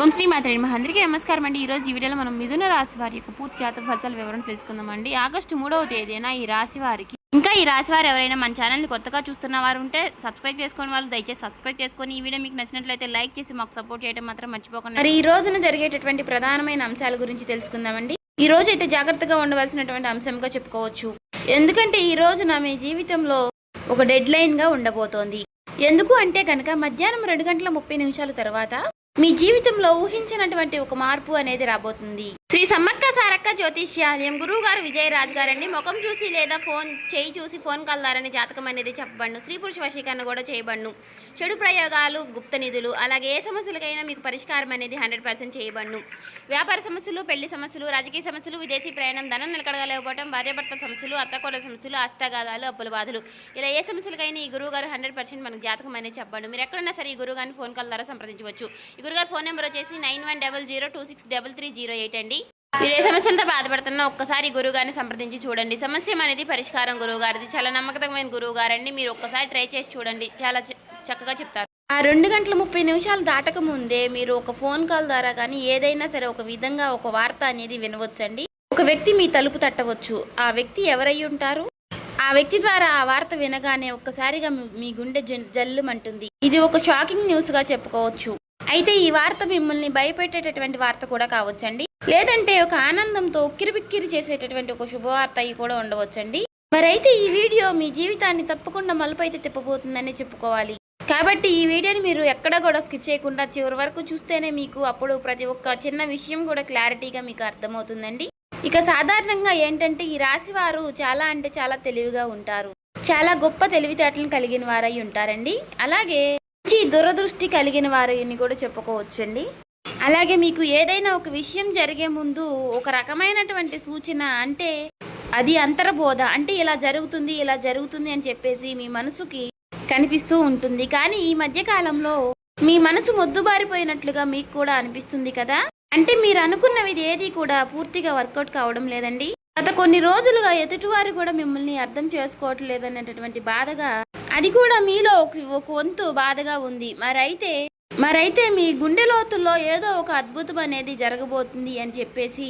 ఓం శ్రీ మాత్రే నమః. అందరికీ నమస్కారం అండి. ఈరోజు ఈ వీడియోలో మనం మిథున రాశి వారి యొక్క పూర్తి జాతక ఫలితాల వివరణ తెలుసుకుందామండి. ఆగస్టు 3వ తేదీన ఈ రాశి వారికి ఈ రాశి వారు ఎవరైనా మన ఛానల్ని కొత్తగా చూస్తున్న వారు ఉంటే సబ్స్క్రైబ్ చేసుకుని వాళ్ళు దయచేసి సబ్స్క్రైబ్ చేసుకొని ఈ వీడియో మీకు నచ్చినట్లయితే లైక్ చేసి మాకు సపోర్ట్ చేయడం మాత్రం మర్చిపోకండి. మరి ఈ రోజున జరిగేటటువంటి ప్రధానమైన అంశాల గురించి తెలుసుకుందామండి. ఈ రోజు అయితే జాగ్రత్తగా ఉండవలసినటువంటి అంశంగా చెప్పుకోవచ్చు. ఎందుకంటే ఈ రోజున మీ జీవితంలో ఒక డెడ్ లైన్గా ఉండబోతోంది. ఎందుకు అంటే కనుక మధ్యాహ్నం 2:30 తర్వాత మీ జీవితంలో ఊహించినటువంటి ఒక మార్పు అనేది రాబోతుంది. శ్రీ సమ్మక్క సారక్క జ్యోతిష్యాలయం గురువు గారు విజయరాజ్ గారండి. ముఖం చూసి లేదా చేయి చూసి ఫోన్ కాల్ ద్వారానే జాతకం అనేది చెప్పబడును. స్త్రీ పురుష వశీకరణ కూడా చేయబడును. చెడు ప్రయోగాలు, గుప్త నిధులు, అలాగే ఏ సమస్యలకైనా మీకు పరిష్కారం అనేది 100% చేయబడును. వ్యాపార సమస్యలు, పెళ్లి సమస్యలు, రాజకీయ సమస్యలు, విదేశీ ప్రయాణం, ధనం నిలకడగలేకపోవడం, భార్యాభర్తల సమస్యలు, అత్తకోడల సమస్యలు, హస్తగాదాలు, అప్పుల బాధలు, ఇలా ఏ సమస్యలకైనా ఈ గురువు గారు 100% మనకు జాతకం అనేది చెప్పబడును. మీరు ఎక్కడున్నా సరే ఈ గురువు గారిని ఫోన్ కాల్ ద్వారా సంప్రదించవచ్చు. ఈ గురుగారు ఫోన్ నెంబర్ వచ్చేసి 9100263308 అండి. మీరు ఏ సమస్యలతో బాధపడుతున్నా ఒక్కసారి గురువుగారిని సంప్రదించి చూడండి. సమస్య అనేది పరిష్కారం గురువు గారిది. చాలా నమ్మకమైన గురువు గారండి. మీరు ఒక్కసారి ట్రై చేసి చూడండి, చాలా చక్కగా చెప్తారు. ఆ 2:30 దాటక ముందే మీరు ఒక ఫోన్ కాల్ ద్వారా కానీ ఏదైనా సరే ఒక విధంగా ఒక వార్త అనేది వినవచ్చండి. ఒక వ్యక్తి మీ తలుపు తట్టవచ్చు. ఆ వ్యక్తి ఎవరై ఉంటారు? ఆ వ్యక్తి ద్వారా ఆ వార్త వినగానే ఒక్కసారిగా మీ గుండె జల్లుమంటుంది. ఇది ఒక షాకింగ్ న్యూస్ గా చెప్పుకోవచ్చు. అయితే ఈ వార్త మిమ్మల్ని భయపెట్టేటటువంటి వార్త కూడా కావచ్చండి. లేదంటే ఒక ఆనందంతో ఉక్కిరిబిక్కిరి చేసేటటువంటి ఒక శుభవార్త అయి కూడా ఉండవచ్చండి. మరైతే ఈ వీడియో మీ జీవితాన్ని తప్పకుండా మలుపు అయితే తిప్పబోతుందని చెప్పుకోవాలి. కాబట్టి ఈ వీడియోని మీరు ఎక్కడ కూడా స్కిప్ చేయకుండా చివరి వరకు చూస్తేనే మీకు అప్పుడు ప్రతి ఒక్క చిన్న విషయం కూడా క్లారిటీగా మీకు అర్థమవుతుందండి. ఇక సాధారణంగా ఏంటంటే ఈ రాశి వారు చాలా అంటే చాలా తెలివిగా ఉంటారు. చాలా గొప్ప తెలివితేటలను కలిగిన వారై ఉంటారండి. అలాగే దురదృష్టి కలిగిన వారిని కూడా చెప్పుకోవచ్చండి. అలాగే మీకు ఏదైనా ఒక విషయం జరిగే ముందు ఒక రకమైనటువంటి సూచన, అంటే అది అంతర్బోధ, అంటే ఇలా జరుగుతుంది అని చెప్పేసి మీ మనసుకి కనిపిస్తూ ఉంటుంది. కానీ ఈ మధ్య కాలంలో మీ మనసు మొద్దుబారిపోయినట్లుగా మీకు కూడా అనిపిస్తుంది కదా. అంటే మీరు అనుకున్నవి ఏది కూడా పూర్తిగా వర్కౌట్ కావడం లేదండి. గత కొన్ని రోజులుగా ఎదుటివారు కూడా మిమ్మల్ని అర్థం చేసుకోవటం లేదనేటటువంటి బాధగా, అది కూడా మీలో ఒక వంతు బాధగా ఉంది. మరైతే మీ గుండె లోతుల్లో ఏదో ఒక అద్భుతం అనేది జరగబోతుంది అని చెప్పేసి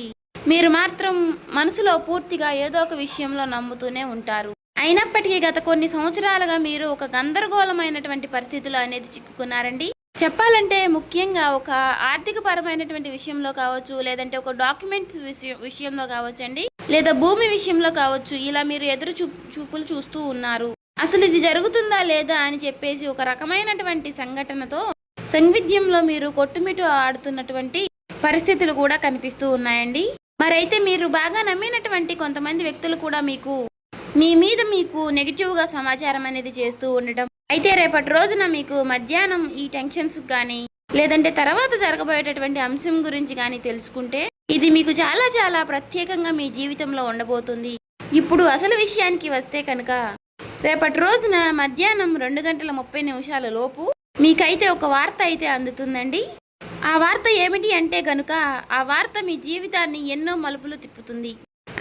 మీరు మాత్రం మనసులో పూర్తిగా ఏదో ఒక విషయంలో నమ్ముతూనే ఉంటారు. అయినప్పటికీ గత కొన్ని సంవత్సరాలుగా మీరు ఒక గందరగోళమైనటువంటి పరిస్థితులు అనేది చిక్కుకున్నారండి. చెప్పాలంటే ముఖ్యంగా ఒక ఆర్థిక పరమైనటువంటి విషయంలో కావచ్చు, లేదంటే ఒక డాక్యుమెంట్స్ విషయంలో కావచ్చండి, లేదా భూమి విషయంలో కావచ్చు. ఇలా మీరు ఎదురు చూపులు చూస్తూ ఉన్నారు. అసలు ఇది జరుగుతుందా లేదా అని చెప్పేసి ఒక రకమైనటువంటి సంఘటనతో సంవిధ్యంలో మీరు కొట్టుమిట్టు ఆడుతున్నటువంటి పరిస్థితులు కూడా కనిపిస్తూ ఉన్నాయండి. మరైతే మీరు బాగా నమ్మినటువంటి కొంతమంది వ్యక్తులు కూడా మీ మీద నెగిటివ్గా సమాచారం అనేది చేస్తూ ఉండటం. అయితే రేపటి రోజున మీకు మధ్యాహ్నం ఈ టెన్షన్స్ కానీ, లేదంటే తర్వాత జరగబోయేటటువంటి అంశం గురించి కానీ తెలుసుకుంటే ఇది మీకు చాలా చాలా ప్రత్యేకంగా మీ జీవితంలో ఉండబోతుంది. ఇప్పుడు అసలు విషయానికి వస్తే కనుక రేపటి రోజున మధ్యాహ్నం 2:30 లోపు మీకైతే ఒక వార్త అయితే అందుతుందండి. ఆ వార్త ఏమిటి అంటే కనుక ఆ వార్త మీ జీవితాన్ని ఎన్నో మలుపులు తిప్పుతుంది.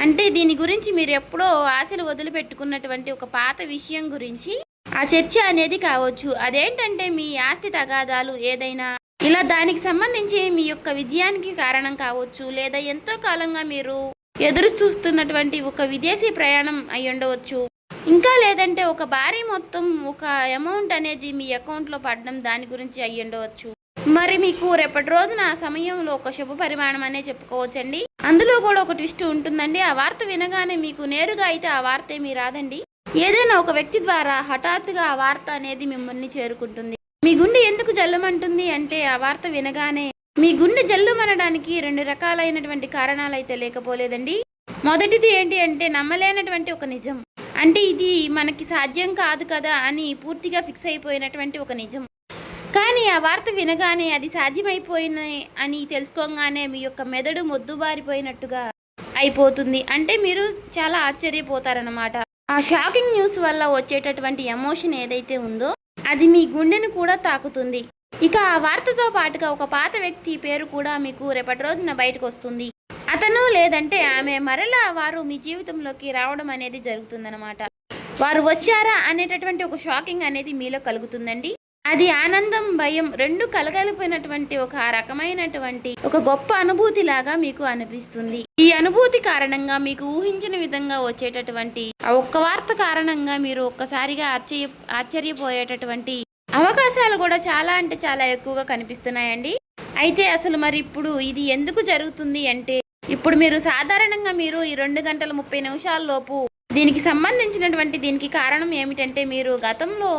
అంటే దీని గురించి మీరు ఎప్పుడో ఆశలు వదిలిపెట్టుకున్నటువంటి ఒక పాత విషయం గురించి ఆ చర్చ అనేది కావచ్చు. అదేంటంటే మీ ఆస్తి తగాదాలు ఏదైనా, ఇలా దానికి సంబంధించి మీ యొక్క విజయానికి కారణం కావచ్చు, లేదా ఎంతో కాలంగా మీరు ఎదురు చూస్తున్నటువంటి ఒక విదేశీ ప్రయాణం అయి ఉండవచ్చు. ఇంకా లేదంటే ఒక భారీ మొత్తం ఒక అమౌంట్ అనేది మీ అకౌంట్లో పడడం, దాని గురించి అయ్యి ఉండవచ్చు. మరి మీకు రేపటి రోజున ఆ సమయంలో ఒక శుభ పరిమాణం అనే చెప్పుకోవచ్చండి. అందులో కూడా ఒక ట్విస్ట్ ఉంటుందండి. ఆ వార్త వినగానే మీకు నేరుగా అయితే ఆ వార్త ఏమీ రాదండి. ఏదైనా ఒక వ్యక్తి ద్వారా హఠాత్తుగా ఆ వార్త అనేది మిమ్మల్ని చేరుకుంటుంది. మీ గుండె ఎందుకు జల్లుమంటుంది అంటే ఆ వార్త వినగానే మీ గుండె జల్లుమనడానికి 2 రకాలైనటువంటి కారణాలు అయితే లేకపోలేదండి. మొదటిది ఏంటి అంటే నమ్మలేనటువంటి ఒక నిజం. అంటే ఇది మనకి సాధ్యం కాదు కదా అని పూర్తిగా ఫిక్స్ అయిపోయినటువంటి ఒక నిజం. కానీ ఆ వార్త వినగానే అది సాధ్యమైపోయిన అని తెలుసుకోగానే మీ యొక్క మెదడు మొద్దుబారిపోయినట్టుగా అయిపోతుంది. అంటే మీరు చాలా ఆశ్చర్యపోతారన్నమాట. ఆ షాకింగ్ న్యూస్ వల్ల వచ్చేటటువంటి ఎమోషన్ ఏదైతే ఉందో అది మీ గుండెను కూడా తాకుతుంది. ఇక ఆ వార్తతో పాటుగా ఒక పాత వ్యక్తి పేరు కూడా మీకు రేపటి రోజున బయటకు వస్తుంది. అతను లేదంటే ఆమె మరలా వారు మీ జీవితంలోకి రావడం అనేది జరుగుతుందన్నమాట. వారు వచ్చారా అనేటటువంటి ఒక షాకింగ్ అనేది మీలో కలుగుతుందండి. అది ఆనందం, భయం రెండు కలగలిపినటువంటి ఒక రకమైనటువంటి ఒక గొప్ప అనుభూతి లాగా మీకు అనిపిస్తుంది. ఈ అనుభూతి కారణంగా మీకు ఊహించిన విధంగా వచ్చేటటువంటి ఆ ఒక్క వార్త కారణంగా మీరు ఒక్కసారిగా ఆశ్చర్యపోయేటటువంటి అవకాశాలు కూడా చాలా అంటే చాలా ఎక్కువగా కనిపిస్తున్నాయండి. అయితే అసలు మరి ఇప్పుడు ఇది ఎందుకు జరుగుతుంది అంటే, ఇప్పుడు మీరు సాధారణంగా మీరు ఈ 2 గంటల 30 నిమిషాల లోపు దీనికి సంబంధించినటువంటి దీనికి కారణం ఏమిటంటే, మీరు గతంలో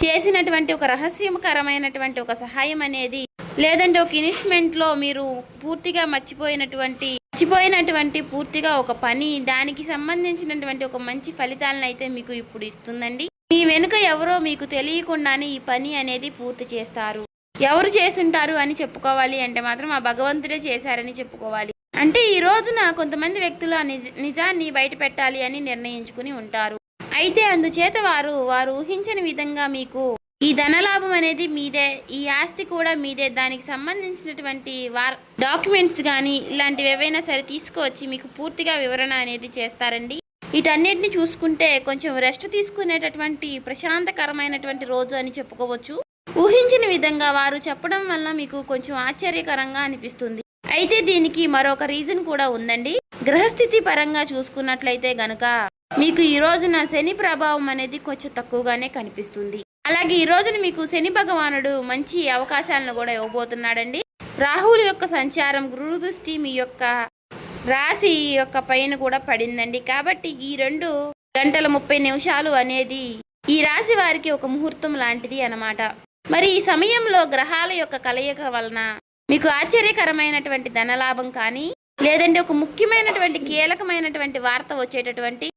చేసినటువంటి ఒక రహస్యకరమైనటువంటి ఒక సహాయం అనేది, లేదంటే ఒక ఇన్వెస్ట్మెంట్లో మీరు పూర్తిగా మర్చిపోయినటువంటి పూర్తిగా ఒక పని, దానికి సంబంధించినటువంటి ఒక మంచి ఫలితాలను అయితే మీకు ఇప్పుడు ఇస్తుందండి. మీ వెనుక ఎవరో మీకు తెలియకుండానే ఈ పని అనేది పూర్తి చేస్తారు. ఎవరు చేసుంటారు అని చెప్పుకోవాలి అంటే మాత్రం ఆ భగవంతుడే చేశారని చెప్పుకోవాలి. అంటే ఈ రోజున కొంతమంది వ్యక్తులు ఆ నిజాన్ని బయట పెట్టాలి అని నిర్ణయించుకుని ఉంటారు. అయితే అందుచేత వారు ఊహించని విధంగా మీకు ఈ ధనలాభం అనేది మీదే, ఈ ఆస్తి కూడా మీదే, దానికి సంబంధించినటువంటి డాక్యుమెంట్స్ కానీ ఇలాంటివి ఏవైనా సరే తీసుకువచ్చి మీకు పూర్తిగా వివరణ అనేది చేస్తారండి. వీటన్నిటిని చూసుకుంటే కొంచెం రెస్ట్ తీసుకునేటటువంటి ప్రశాంతకరమైనటువంటి రోజు అని చెప్పుకోవచ్చు. ఊహించిన విధంగా వారు చెప్పడం వల్ల మీకు కొంచెం ఆశ్చర్యకరంగా అనిపిస్తుంది. అయితే దీనికి మరొక రీజన్ కూడా ఉందండి. గ్రహస్థితి పరంగా చూసుకున్నట్లయితే గనుక మీకు ఈ రోజున శని ప్రభావం అనేది కొంచెం తక్కువగానే కనిపిస్తుంది. అలాగే ఈ రోజున మీకు శని భగవానుడు మంచి అవకాశాలను కూడా ఇవ్వబోతున్నాడండి. రాహువుల యొక్క సంచారం, గురు దృష్టి మీ యొక్క రాశి యొక్క పైన కూడా పడిందండి. కాబట్టి ఈ 2 గంటల 30 నిమిషాలు అనేది ఈ రాశి వారికి ఒక ముహూర్తం లాంటిది అన్నమాట. మరి ఈ సమయంలో గ్రహాల యొక్క కలయిక వలన మీకు ఆశ్చర్యకరమైనటువంటి ధనలాభం కానీ, లేదంటే ఒక ముఖ్యమైనటువంటి కీలకమైనటువంటి వార్త వచ్చేటటువంటి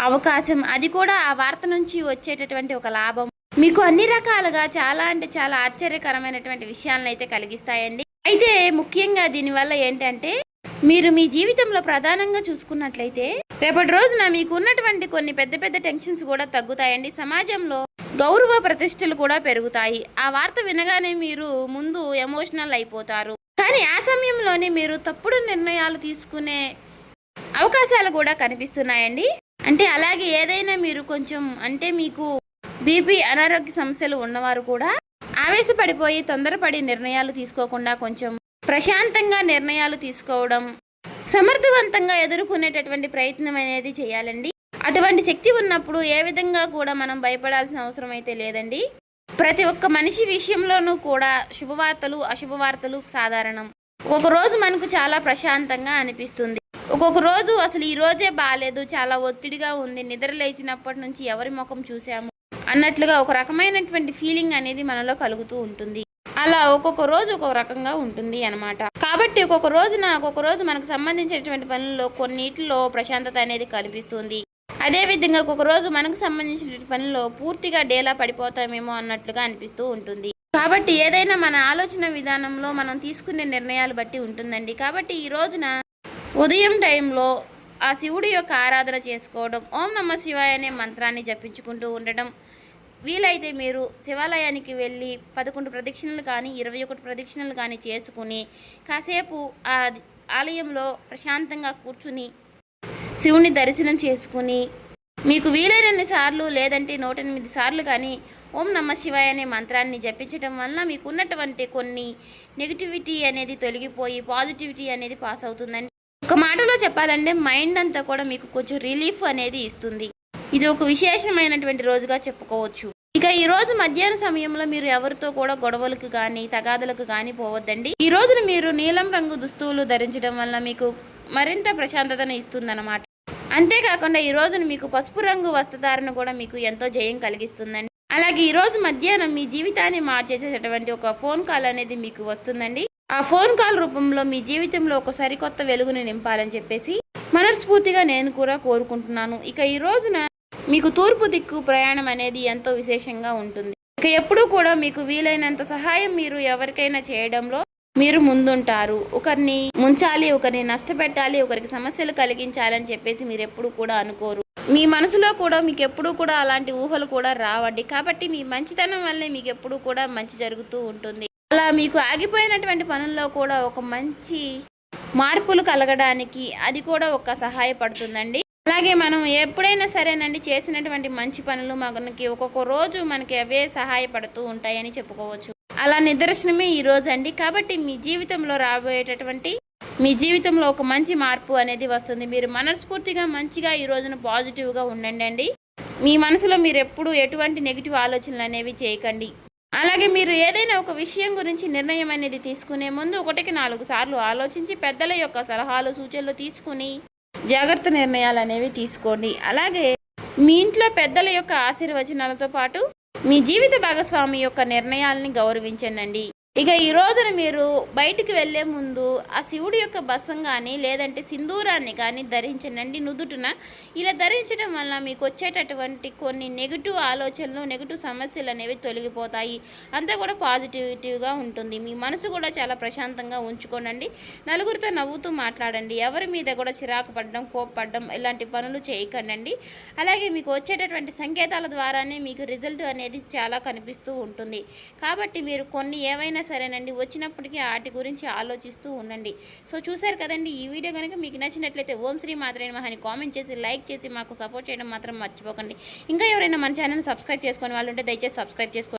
అవకాశం, అది కూడా ఆ వార్త నుంచి వచ్చేటటువంటి ఒక లాభం మీకు అన్ని రకాలుగా చాలా అంటే చాలా ఆశ్చర్యకరమైనటువంటి విషయాలను అయితే కలిగిస్తాయండి. అయితే ముఖ్యంగా దీనివల్ల ఏంటంటే, మీరు మీ జీవితంలో ప్రధానంగా చూసుకున్నట్లయితే రేపటి రోజున మీకు ఉన్నటువంటి కొన్ని పెద్ద పెద్ద టెన్షన్స్ కూడా తగ్గుతాయండి. సమాజంలో గౌరవ ప్రతిష్టలు కూడా పెరుగుతాయి. ఆ వార్త వినగానే మీరు ముందు ఎమోషనల్ అయిపోతారు. కానీ ఆ సమయంలోనే మీరు తప్పుడు నిర్ణయాలు తీసుకునే అవకాశాలు కూడా కనిపిస్తున్నాయండి. అంటే అలాగే ఏదైనా మీరు కొంచెం అంటే మీకు బీపీ అనారోగ్య సమస్యలు ఉన్నవారు కూడా ఆవేశపడిపోయి తొందరపడి నిర్ణయాలు తీసుకోకుండా కొంచెం ప్రశాంతంగా నిర్ణయాలు తీసుకోవడం, సమర్థవంతంగా ఎదుర్కొనేటటువంటి ప్రయత్నం అనేది చేయాలండి. అటువంటి శక్తి ఉన్నప్పుడు ఏ విధంగా కూడా మనం భయపడాల్సిన అవసరం అయితే లేదండి. ప్రతి ఒక్క మనిషి విషయంలోనూ కూడా శుభవార్తలు అశుభవార్తలు సాధారణం. ఒక్కొక్క రోజు మనకు చాలా ప్రశాంతంగా అనిపిస్తుంది, ఒక్కొక్క రోజు అసలు ఈ రోజే బాగాలేదు, చాలా ఒత్తిడిగా ఉంది, నిద్ర లేచినప్పటి నుంచి ఎవరి ముఖం చూసాము అన్నట్లుగా ఒక రకమైనటువంటి ఫీలింగ్ అనేది మనలో కలుగుతూ ఉంటుంది. అలా ఒక్కొక్క రోజు ఒక్కొక్క రకంగా ఉంటుంది అన్నమాట. కాబట్టి ఒక్కొక్క రోజు మనకు సంబంధించినటువంటి పనుల్లో కొన్నిటిలో ప్రశాంతత అనేది కనిపిస్తుంది. అదేవిధంగా ఒక్కొక్క రోజు మనకు సంబంధించిన పనుల్లో పూర్తిగా డేలా పడిపోతామేమో అన్నట్లుగా అనిపిస్తూ ఉంటుంది. కాబట్టి ఏదైనా మన ఆలోచన విధానంలో మనం తీసుకునే నిర్ణయాలు బట్టి ఉంటుందండి. కాబట్టి ఈ రోజున ఉదయం టైంలో ఆ శివుడి యొక్క ఆరాధన చేసుకోవడం, ఓం నమః శివాయ అనే మంత్రాన్ని జపించుకుంటూ ఉండడం, వీలైతే మీరు శివాలయానికి వెళ్ళి 11 ప్రదక్షిణలు కానీ 21 ప్రదక్షిణలు కానీ చేసుకుని కాసేపు ఆ ఆలయంలో ప్రశాంతంగా కూర్చుని శివుని దర్శనం చేసుకుని మీకు వీలైనన్ని సార్లు లేదంటే 108 సార్లు కానీ ఓం నమః శివాయ అనే మంత్రాన్ని జపించడం వల్ల మీకు ఉన్నటువంటి కొన్ని నెగిటివిటీ అనేది తొలగిపోయి పాజిటివిటీ అనేది పాస్ అవుతుందండి. ఒక మాటలో చెప్పాలంటే మైండ్ అంతా కూడా మీకు కొంచెం రిలీఫ్ అనేది ఇస్తుంది. ఇది ఒక విశేషమైనటువంటి రోజుగా చెప్పుకోవచ్చు. ఇక ఈ రోజు మధ్యాహ్న సమయంలో మీరు ఎవరితో కూడా గొడవలకు కానీ తగాదలకు కానీ పోవద్దండి. ఈ రోజున మీరు నీలం రంగు దుస్తువులు ధరించడం వల్ల మీకు మరింత ప్రశాంతతను ఇస్తుందన్నమాట. అంతేకాకుండా ఈ రోజున మీకు పసుపు రంగు వస్త్రధారణ కూడా మీకు ఎంతో జయం కలిగిస్తుందండి. అలాగే ఈ రోజు మధ్యాహ్నం మీ జీవితాన్ని మార్చేసేటటువంటి ఒక ఫోన్ కాల్ అనేది మీకు వస్తుందండి. ఆ ఫోన్ కాల్ రూపంలో మీ జీవితంలో ఒక సరికొత్త వెలుగుని నింపాలని చెప్పేసి మనస్ఫూర్తిగా నేను కూడా కోరుకుంటున్నాను. ఇక ఈ రోజున మీకు తూర్పు దిక్కు ప్రయాణం అనేది ఎంతో విశేషంగా ఉంటుంది. ఇక ఎప్పుడూ కూడా మీకు వీలైనంత సహాయం మీరు ఎవరికైనా చేయడంలో మీరు ముందుంటారు. ఒకరిని ముంచాలి, ఒకరిని నష్టపెట్టాలి, ఒకరికి సమస్యలు కలిగించాలని చెప్పేసి మీరు ఎప్పుడు కూడా అనుకోరు. మీ మనసులో కూడా మీకు ఎప్పుడూ కూడా అలాంటి ఊహలు కూడా రావండి. కాబట్టి మీ మంచితనం వల్లే మీకు ఎప్పుడూ కూడా మంచి జరుగుతూ ఉంటుంది. అలా మీకు ఆగిపోయినటువంటి పనుల్లో కూడా ఒక మంచి మార్పులు కలగడానికి అది కూడా ఒక సహాయపడుతుందండి. అలాగే మనం ఎప్పుడైనా సరేనండి చేసినటువంటి మంచి పనులు మనకి ఒక్కొక్క రోజు మనకి అవే సహాయపడుతూ ఉంటాయని చెప్పుకోవచ్చు. అలా నిదర్శనమే ఈ రోజు అండి. కాబట్టి మీ జీవితంలో రాబోయేటటువంటి మీ జీవితంలో ఒక మంచి మార్పు అనేది వస్తుంది. మీరు మనస్ఫూర్తిగా మంచిగా ఈ రోజున పాజిటివ్గా ఉండండి. మీ మనసులో మీరు ఎప్పుడు ఎటువంటి నెగిటివ్ ఆలోచనలు అనేవి చేయకండి. అలాగే మీరు ఏదైనా ఒక విషయం గురించి నిర్ణయం అనేది తీసుకునే ముందు 1కి 4 సార్లు ఆలోచించి పెద్దల యొక్క సలహాలు సూచనలు తీసుకుని జాగ్రత్త నిర్ణయాలు అనేవి తీసుకోండి. అలాగే మీ ఇంట్లో పెద్దల యొక్క ఆశీర్వచనాలతో పాటు మీ జీవిత భాగస్వామి యొక్క నిర్ణయాలని గౌరవించండి. ఇక ఈ రోజున మీరు బయటికి వెళ్ళే ముందు ఆ శివుడి యొక్క బసం కానీ లేదంటే సింధూరాన్ని కానీ ధరించండి నుదుటున. ఇలా ధరించడం వల్ల మీకు వచ్చేటటువంటి కొన్ని నెగిటివ్ ఆలోచనలు నెగిటివ్ సమస్యలు అనేవి తొలగిపోతాయి. అంతా కూడా పాజిటివిటీగా ఉంటుంది. మీ మనసు కూడా చాలా ప్రశాంతంగా ఉంచుకోనండి. నలుగురితో నవ్వుతూ మాట్లాడండి. ఎవరి మీద కూడా చిరాకు పడడం కోప్పడడం ఇలాంటి పనులు చేయకండి. అలాగే మీకు వచ్చేటటువంటి సంకేతాల ద్వారానే మీకు రిజల్ట్ అనేది చాలా కనిపిస్తూ ఉంటుంది. కాబట్టి మీరు కొన్ని ఏవైనా సరేనండి వచ్చినప్పటికీ వాటి గురించి ఆలోచిస్తూ ఉండండి. సో చూసారు కదండి, ఈ వీడియో కనుక మీకు నచ్చినట్లయితే ఓం శ్రీ మాత్రే నమః అని కామెంట్ చేసి లైక్ చేసి మాకు సపోర్ట్ చేయడం మాత్రం మర్చిపోకండి. ఇంకా ఎవరైనా మన ఛానల్ సబ్స్క్రైబ్ చేసుకునే వాళ్ళు ఉంటే దయచేసి సబ్స్క్రైబ్ చేసుకోండి.